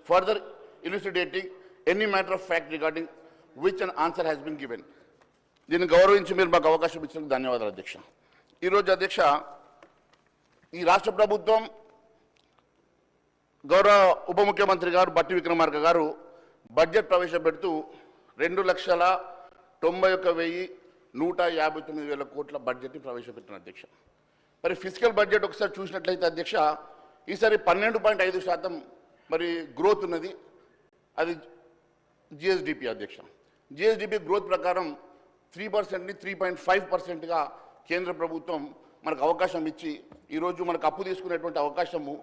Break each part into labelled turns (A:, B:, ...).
A: further elucidating any matter of fact regarding which an answer has been given. దీన్ని గౌరవించి మీరు మాకు అవకాశం ఇచ్చినందుకు ధన్యవాదాలు అధ్యక్ష. ఈరోజు అధ్యక్ష ఈ రాష్ట్ర ప్రభుత్వం గౌరవ ఉప ముఖ్యమంత్రి గారు బట్టి విక్రమార్క గారు బడ్జెట్ ప్రవేశపెడుతూ 2,91,159,000 కోట్ల బడ్జెట్ని ప్రవేశపెట్టిన అధ్యక్ష. మరి ఫిజికల్ బడ్జెట్ ఒకసారి చూసినట్లయితే అధ్యక్ష ఈసారి 12.5% మరి గ్రోత్ ఉన్నది. అది జిఎస్డిపి అధ్యక్ష. జిఎస్డిపి గ్రోత్ ప్రకారం 3%ని 3.5%గా కేంద్ర ప్రభుత్వం మనకు అవకాశం ఇచ్చి ఈరోజు మనకు అప్పు తీసుకునేటువంటి అవకాశము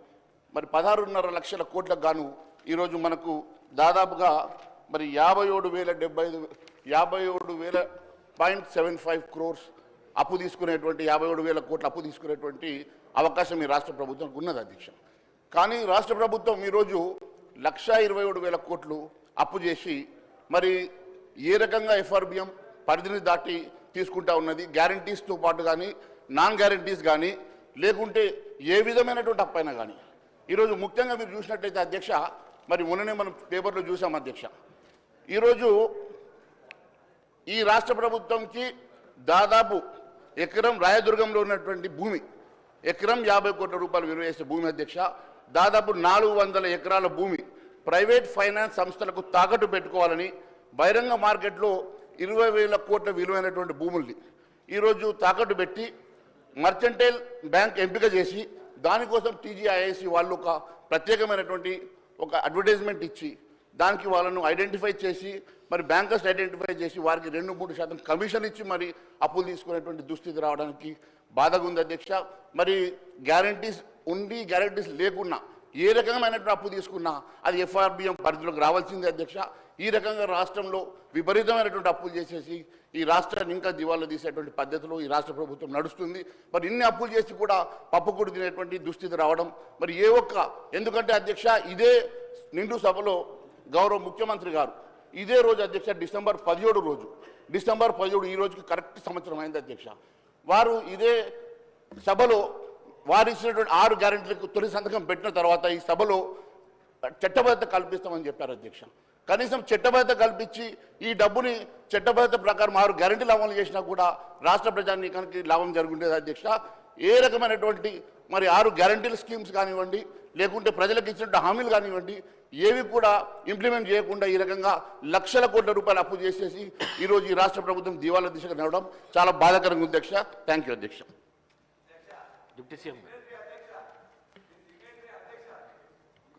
A: మరి 16.5 లక్షల కోట్లకు గాను ఈరోజు మనకు దాదాపుగా మరి 57,000.75 crores అప్పు తీసుకునేటువంటి 57,000 కోట్ల అప్పు తీసుకునేటువంటి అవకాశం ఈ రాష్ట్ర ప్రభుత్వానికి ఉన్నది అధ్యక్ష. కానీ రాష్ట్ర ప్రభుత్వం ఈరోజు 1,27,000 కోట్లు అప్పు చేసి మరి ఏ రకంగా ఎఫ్ఆర్బిఎం పరిధిని దాటి తీసుకుంటా ఉన్నది, గ్యారంటీస్తో పాటు కానీ నాన్ గ్యారంటీస్ కానీ లేకుంటే ఏ విధమైనటువంటి అప్పైనా కానీ ఈరోజు ముఖ్యంగా మీరు చూసినట్లయితే అధ్యక్ష మరి మొన్ననే మనం పేపర్లో చూసాం అధ్యక్ష. ఈరోజు ఈ రాష్ట్ర ప్రభుత్వంకి దాదాపు ఎకరం రాయదుర్గంలో ఉన్నటువంటి భూమి ఎకరం 50 కోట్ల రూపాయలు విలువ చేసే భూమి అధ్యక్ష. దాదాపు 400 ఎకరాల భూమి ప్రైవేట్ ఫైనాన్స్ సంస్థలకు తాకట్టు పెట్టుకోవాలని బహిరంగ మార్కెట్లో 20,000 కోట్ల విలువైనటువంటి భూముల్ని ఈరోజు తాకట్టు పెట్టి మర్చెంటైల్ బ్యాంక్ ఎంపిక చేసి దానికోసం టీజీఐఐసి వాళ్ళు ఒక ప్రత్యేకమైనటువంటి ఒక అడ్వర్టైజ్మెంట్ ఇచ్చి దానికి వాళ్ళను ఐడెంటిఫై చేసి మరి బ్యాంకర్స్ ఐడెంటిఫై చేసి వారికి 2-3% కమిషన్ ఇచ్చి మరి అప్పులు తీసుకునేటువంటి దుస్థితి రావడానికి బాధగా ఉంది అధ్యక్ష. మరి గ్యారంటీస్ ఉండి గ్యారంటీస్ లేకున్నా ఏ రకమైనటువంటి అప్పు తీసుకున్నా అది ఎఫ్ఆర్బిఎం పరిధిలోకి రావాల్సిందే అధ్యక్ష. ఈ రకంగా రాష్ట్రంలో విపరీతమైనటువంటి అప్పులు చేసేసి ఈ రాష్ట్రాన్ని ఇంకా దివాళా తీసేటువంటి పద్ధతిలో ఈ రాష్ట్ర ప్రభుత్వం నడుస్తుంది. మరి ఇన్ని అప్పులు చేసి కూడా పప్పుకూడు తినేటువంటి దుస్థితి రావడం మరి ఎందుకంటే అధ్యక్ష ఇదే నిండు సభలో గౌరవ ముఖ్యమంత్రి గారు ఇదే రోజు అధ్యక్ష డిసెంబర్ 17 ఈ రోజుకి కరెక్ట్ సంవత్సరం అయింది అధ్యక్ష. వారు ఇదే సభలో వారు ఇచ్చినటువంటి 6 గ్యారెంటీలకు తొలి సంతకం పెట్టిన తర్వాత ఈ సభలో చట్టబద్ధత కల్పిస్తామని చెప్పారు అధ్యక్ష. కనీసం చట్టబద్ధత కల్పించి ఈ డబ్బుని చట్టబద్ధత ప్రకారం 6 గ్యారెంటీలు అమలు చేసినా కూడా రాష్ట్ర ప్రజానీకానికి లాభం జరుగుండేది అధ్యక్ష. ఏ రకమైనటువంటి మరి 6 గ్యారెంటీల స్కీమ్స్ కానివ్వండి లేకుంటే ప్రజలకు ఇచ్చినటువంటి హామీలు కానివ్వండి ఏవి కూడా ఇంప్లిమెంట్ చేయకుండా ఈ రకంగా లక్షల కోట్ల రూపాయలు అప్పు చేసేసి ఈరోజు ఈ రాష్ట్ర ప్రభుత్వం దివాళా దిశగా నడవడం చాలా బాధాకరంగా ఉంది అధ్యక్ష. థ్యాంక్ యూ అధ్యక్ష.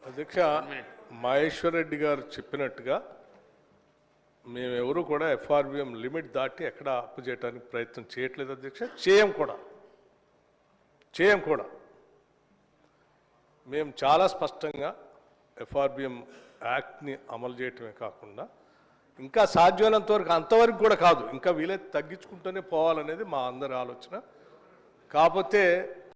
B: అధ్యక్ష మహేశ్వర్ రెడ్డి గారు చెప్పినట్టుగా మేమెవరూ కూడా ఎఫ్ఆర్బిఎం లిమిట్ దాటి ఎక్కడ అప్పు చేయడానికి ప్రయత్నం చేయట్లేదు అధ్యక్ష. చేయం కూడా మేము చాలా స్పష్టంగా ఎఫ్ఆర్బిఎం యాక్ట్ని అమలు చేయటమే కాకుండా ఇంకా సాధ్యమైనంత వరకు అంతవరకు కూడా కాదు ఇంకా వీలైతే తగ్గించుకుంటూనే పోవాలనేది మా అందరి ఆలోచన. కాకపోతే